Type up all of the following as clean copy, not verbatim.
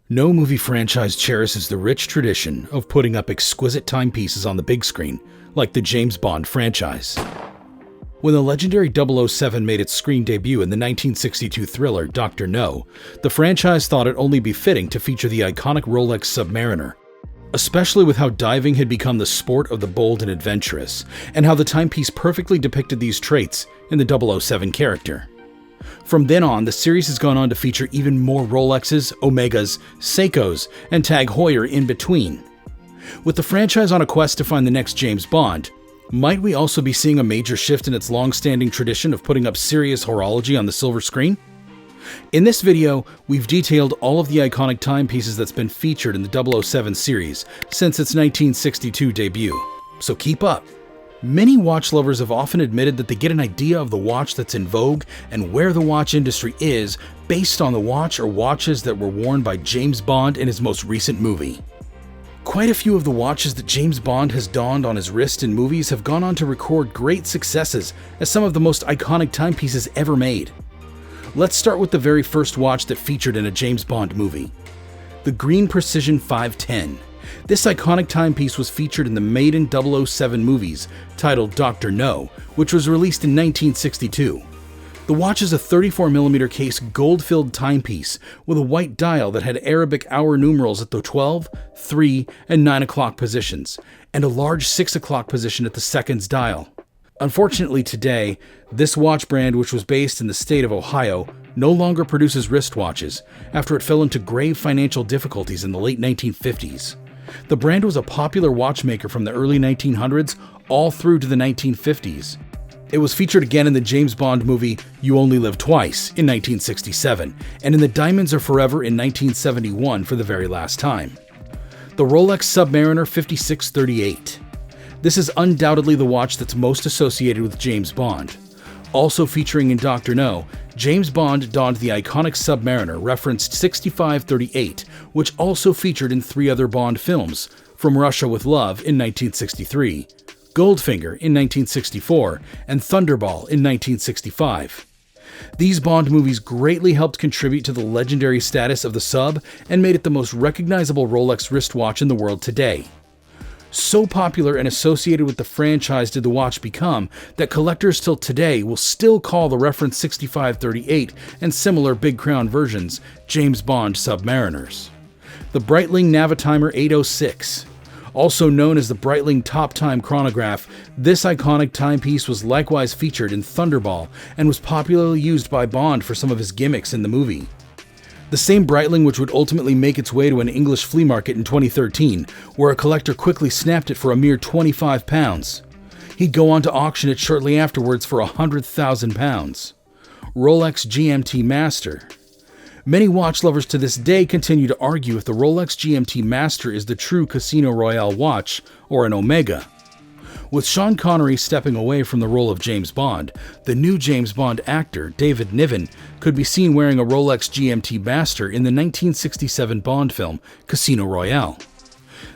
No movie franchise cherishes the rich tradition of putting up exquisite timepieces on the big screen, like the James Bond franchise. When the legendary 007 made its screen debut in the 1962 thriller Dr. No, the franchise thought it only befitting to feature the iconic Rolex Submariner, especially with how diving had become the sport of the bold and adventurous, and how the timepiece perfectly depicted these traits in the 007 character. From then on, the series has gone on to feature even more Rolexes, Omegas, Seikos, and TAG Heuer in between. With the franchise on a quest to find the next James Bond, might we also be seeing a major shift in its long-standing tradition of putting up serious horology on the silver screen? In this video, we've detailed all of the iconic timepieces that's been featured in the 007 series since its 1962 debut, so keep up. Many watch lovers have often admitted that they get an idea of the watch that's in vogue and where the watch industry is based on the watch or watches that were worn by James Bond in his most recent movie. Quite a few of the watches that James Bond has donned on his wrist in movies have gone on to record great successes as some of the most iconic timepieces ever made. Let's start with the very first watch that featured in a James Bond movie, the Green Precision 510. This iconic timepiece was featured in the maiden 007 movies titled Dr. No, which was released in 1962. The watch is a 34mm case gold-filled timepiece with a white dial that had Arabic hour numerals at the 12, 3, and 9 o'clock positions, and a large 6 o'clock position at the seconds dial. Unfortunately today, this watch brand, which was based in the state of Ohio, no longer produces wristwatches after it fell into grave financial difficulties in the late 1950s. The brand was a popular watchmaker from the early 1900s all through to the 1950s. It was featured again in the James Bond movie You Only Live Twice in 1967, and in the Diamonds Are Forever in 1971 for the very last time. The Rolex Submariner 5638. This is undoubtedly the watch that's most associated with James Bond. Also featuring in Dr. No, James Bond donned the iconic Submariner referenced 6538, which also featured in 3 other Bond films, From Russia with Love in 1963, Goldfinger in 1964, and Thunderball in 1965. These Bond movies greatly helped contribute to the legendary status of the Sub and made it the most recognizable Rolex wristwatch in the world today. So popular and associated with the franchise did the watch become that collectors till today will still call the reference 6538 and similar Big Crown versions James Bond Submariners. The Breitling Navitimer 806. Also known as the Breitling Top Time Chronograph, this iconic timepiece was likewise featured in Thunderball and was popularly used by Bond for some of his gimmicks in the movie. The same Breitling which would ultimately make its way to an English flea market in 2013, where a collector quickly snapped it for a mere £25. He'd go on to auction it shortly afterwards for £100,000. Rolex GMT Master. Many watch lovers to this day continue to argue if the Rolex GMT Master is the true Casino Royale watch or an Omega. With Sean Connery stepping away from the role of James Bond, the new James Bond actor, David Niven, could be seen wearing a Rolex GMT Master in the 1967 Bond film, Casino Royale.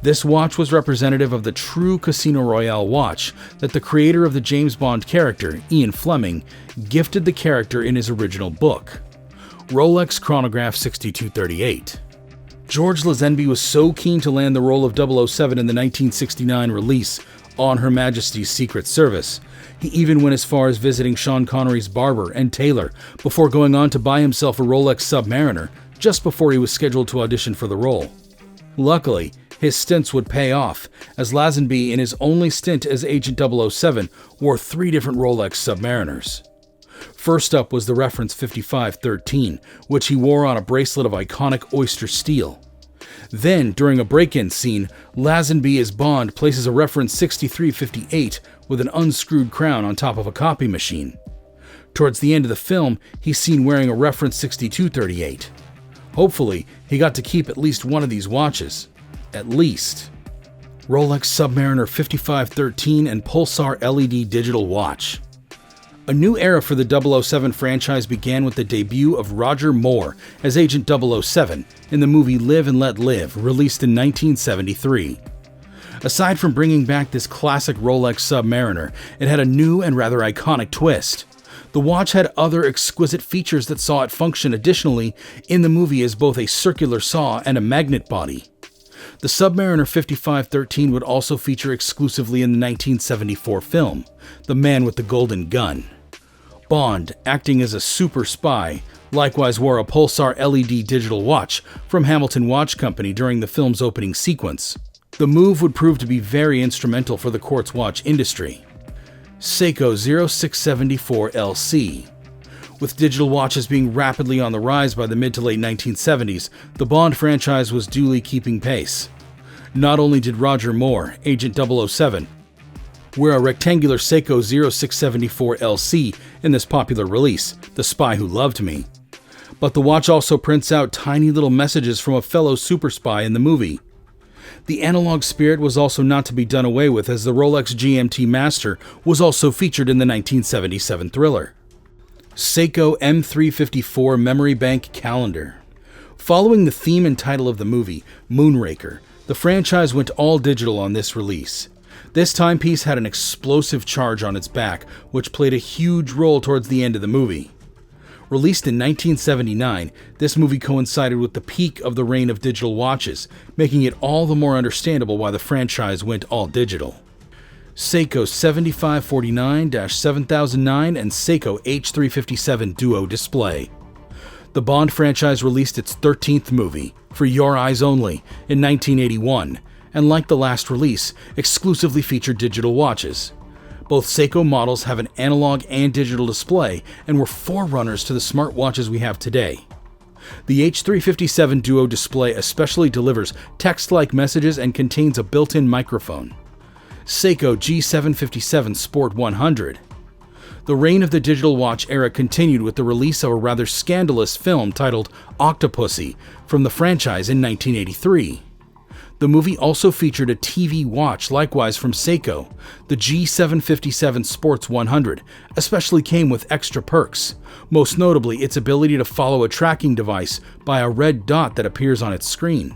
This watch was representative of the true Casino Royale watch that the creator of the James Bond character, Ian Fleming, gifted the character in his original book. Rolex Chronograph 6238. George Lazenby was so keen to land the role of 007 in the 1969 release On Her Majesty's Secret Service, he even went as far as visiting Sean Connery's barber and tailor before going on to buy himself a Rolex Submariner just before he was scheduled to audition for the role. Luckily, his stints would pay off, as Lazenby, in his only stint as Agent 007, wore 3 different Rolex Submariners. First up was the reference 5513, which he wore on a bracelet of iconic oyster steel. Then, during a break-in scene, Lazenby as Bond places a reference 6358 with an unscrewed crown on top of a copy machine. Towards the end of the film, he's seen wearing a reference 6238. Hopefully, he got to keep at least one of these watches. At least. Rolex Submariner 5513 and Pulsar LED digital watch. A new era for the 007 franchise began with the debut of Roger Moore as Agent 007 in the movie Live and Let Live, released in 1973. Aside from bringing back this classic Rolex Submariner, it had a new and rather iconic twist. The watch had other exquisite features that saw it function additionally in the movie as both a circular saw and a magnet body. The Submariner 5513 would also feature exclusively in the 1974 film, The Man with the Golden Gun. Bond, acting as a super spy, likewise wore a pulsar LED digital watch from Hamilton Watch Company during the film's opening sequence. The move would prove to be very instrumental for the quartz watch industry. Seikos 0674 LC. With digital watches being rapidly on the rise by the mid to late 1970s, the Bond franchise was duly keeping pace. Not only did Roger Moore, Agent 007, wear a rectangular Seikos 0674 LC in this popular release, The Spy Who Loved Me, but the watch also prints out tiny little messages from a fellow super spy in the movie. The analog spirit was also not to be done away with, as the Rolex GMT Master was also featured in the 1977 thriller. Seiko M354 Memory Bank Calendar. Following the theme and title of the movie, Moonraker, the franchise went all digital on this release. This timepiece had an explosive charge on its back, which played a huge role towards the end of the movie. Released in 1979, this movie coincided with the peak of the reign of digital watches, making it all the more understandable why the franchise went all digital. Seiko 7549-7009 and Seiko H357 Duo Display. The Bond franchise released its 13th movie, For Your Eyes Only, in 1981, and like the last release, exclusively featured digital watches. Both Seiko models have an analog and digital display and were forerunners to the smartwatches we have today. The H357 Duo Display especially delivers text-like messages and contains a built-in microphone. Seiko G757 Sport 100. The reign of the digital watch era continued with the release of a rather scandalous film titled Octopussy from the franchise in 1983. The movie also featured a TV watch, likewise from Seiko. The G757 Sports 100 especially came with extra perks, most notably its ability to follow a tracking device by a red dot that appears on its screen.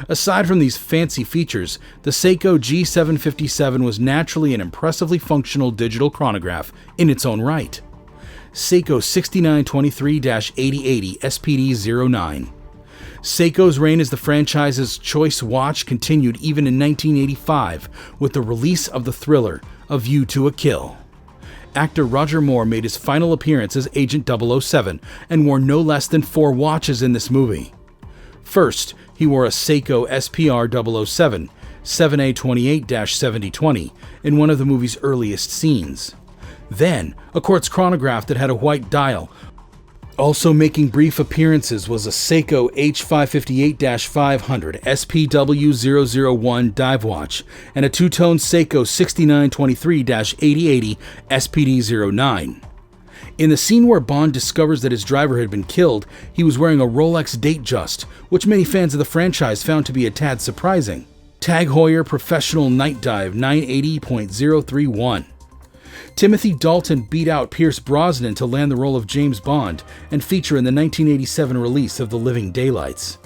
Aside from these fancy features, the Seiko G757 was naturally an impressively functional digital chronograph in its own right. Seiko 6923-8080 SPD09. Seiko's reign as the franchise's choice watch continued even in 1985 with the release of the thriller A View to a Kill. Actor Roger Moore made his final appearance as Agent 007 and wore no less than 4 watches in this movie. First, he wore a Seiko SPR 007 7A28-7020 in one of the movie's earliest scenes. Then, a quartz chronograph that had a white dial. Also making brief appearances was a Seiko H558-500 SPW001 dive watch and a two-tone Seiko 6923-8080 SPD09. In the scene where Bond discovers that his driver had been killed, he was wearing a Rolex Datejust, which many fans of the franchise found to be a tad surprising. TAG Heuer Professional Night Dive 980.031. Timothy Dalton beat out Pierce Brosnan to land the role of James Bond and feature in the 1987 release of The Living Daylights.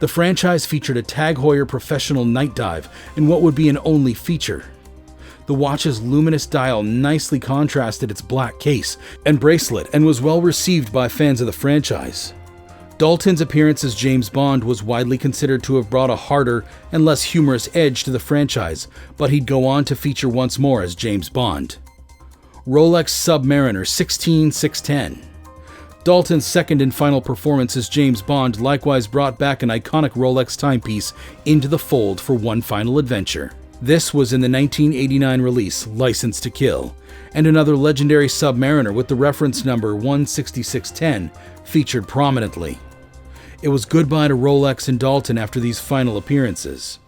The franchise featured a TAG Heuer Professional Night Dive in what would be an only feature. The watch's luminous dial nicely contrasted its black case and bracelet and was well received by fans of the franchise. Dalton's appearance as James Bond was widely considered to have brought a harder and less humorous edge to the franchise, but he'd go on to feature once more as James Bond. Rolex Submariner 16610. Dalton's second and final performance as James Bond likewise brought back an iconic Rolex timepiece into the fold for one final adventure. This was in the 1989 release, License to Kill, and another legendary Submariner with the reference number 16610 featured prominently. It was goodbye to Rolex and Dalton after these final appearances.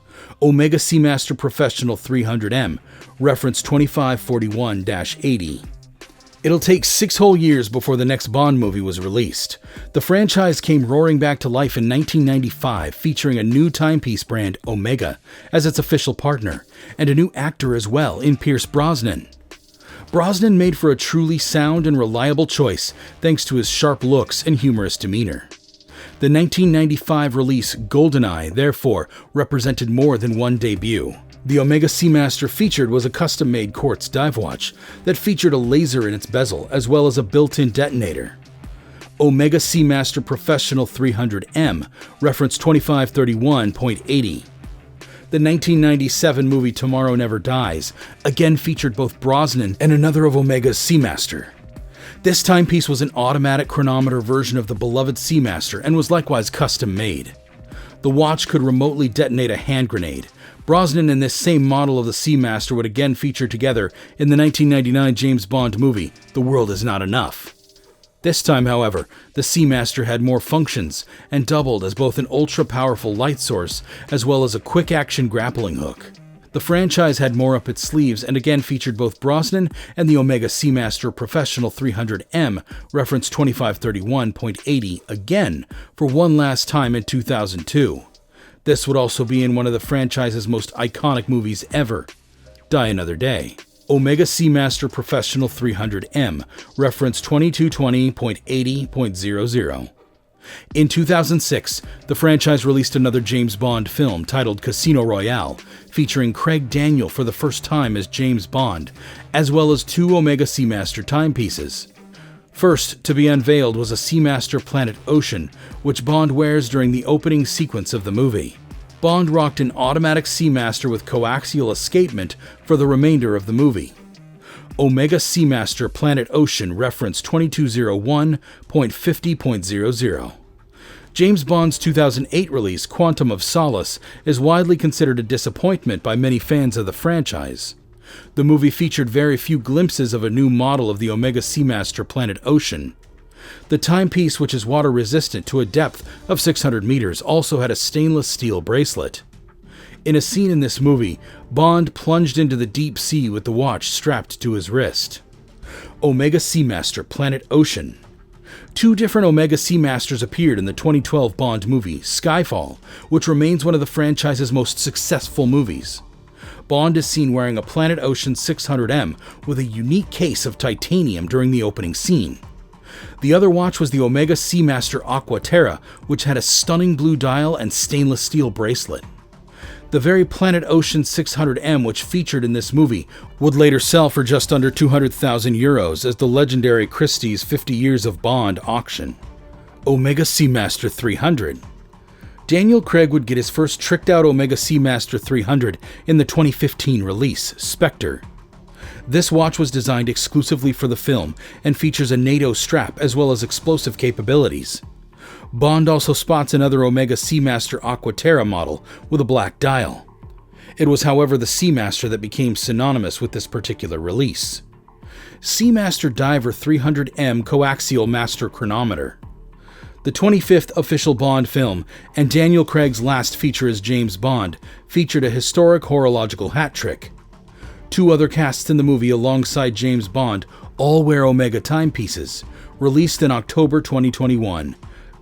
Omega Seamaster Professional 300M, reference 2541-80. It'll take 6 whole years before the next Bond movie was released. The franchise came roaring back to life in 1995, featuring a new timepiece brand, Omega, as its official partner, and a new actor as well, in Pierce Brosnan. Brosnan made for a truly sound and reliable choice, thanks to his sharp looks and humorous demeanor. The 1995 release GoldenEye, therefore, represented more than one debut. The Omega Seamaster featured was a custom-made quartz dive watch that featured a laser in its bezel as well as a built-in detonator. Omega Seamaster Professional 300M, reference 2531.80. The 1997 movie Tomorrow Never Dies again featured both Brosnan and another of Omega's Seamaster. This timepiece was an automatic chronometer version of the beloved Seamaster and was likewise custom-made. The watch could remotely detonate a hand grenade. Brosnan and this same model of the Seamaster would again feature together in the 1999 James Bond movie, The World Is Not Enough. This time, however, the Seamaster had more functions and doubled as both an ultra-powerful light source as well as a quick-action grappling hook. The franchise had more up its sleeves and again featured both Brosnan and the Omega Seamaster Professional 300M, reference 2531.80, again for one last time in 2002. This would also be in one of the franchise's most iconic movies ever, Die Another Day. Omega Seamaster Professional 300M, reference 2220.80.00. In 2006, the franchise released another James Bond film titled Casino Royale, featuring Craig Daniel for the first time as James Bond, as well as two Omega Seamaster timepieces. First to be unveiled was a Seamaster Planet Ocean, which Bond wears during the opening sequence of the movie. Bond rocked an automatic Seamaster with coaxial escapement for the remainder of the movie. Omega Seamaster Planet Ocean, reference 2201.50.00. James Bond's 2008 release, Quantum of Solace, is widely considered a disappointment by many fans of the franchise. The movie featured very few glimpses of a new model of the Omega Seamaster Planet Ocean. The timepiece, which is water-resistant to a depth of 600 meters, also had a stainless steel bracelet. In a scene in this movie, Bond plunged into the deep sea with the watch strapped to his wrist. Omega Seamaster Planet Ocean. Two different Omega Seamasters appeared in the 2012 Bond movie, Skyfall, which remains one of the franchise's most successful movies. Bond is seen wearing a Planet Ocean 600M with a unique case of titanium during the opening scene. The other watch was the Omega Seamaster Aquaterra, which had a stunning blue dial and stainless steel bracelet. The very Planet Ocean 600M, which featured in this movie, would later sell for just under 200,000 euros as the legendary Christie's 50 Years of Bond auction. Omega Seamaster 300. Daniel Craig would get his first tricked-out Omega Seamaster 300 in the 2015 release, Spectre. This watch was designed exclusively for the film and features a NATO strap as well as explosive capabilities. Bond also spots another Omega Seamaster Aquaterra model with a black dial. It was, however, the Seamaster that became synonymous with this particular release. Seamaster Diver 300M Coaxial Master Chronometer. The 25th official Bond film, and Daniel Craig's last feature as James Bond, featured a historic horological hat trick. Two other casts in the movie alongside James Bond all wear Omega timepieces. Released in October 2021,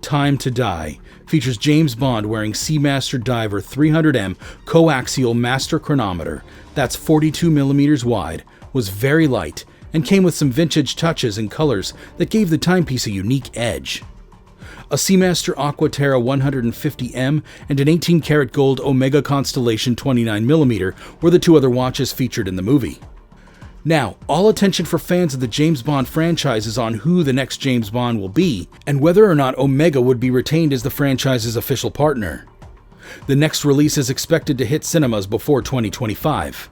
Time to Die features James Bond wearing Seamaster Diver 300M Coaxial Master Chronometer that's 42mm wide, was very light, and came with some vintage touches and colors that gave the timepiece a unique edge. A Seamaster Aquaterra 150M and an 18-karat gold Omega Constellation 29mm were the two other watches featured in the movie. Now, all attention for fans of the James Bond franchise is on who the next James Bond will be, and whether or not Omega would be retained as the franchise's official partner. The next release is expected to hit cinemas before 2025.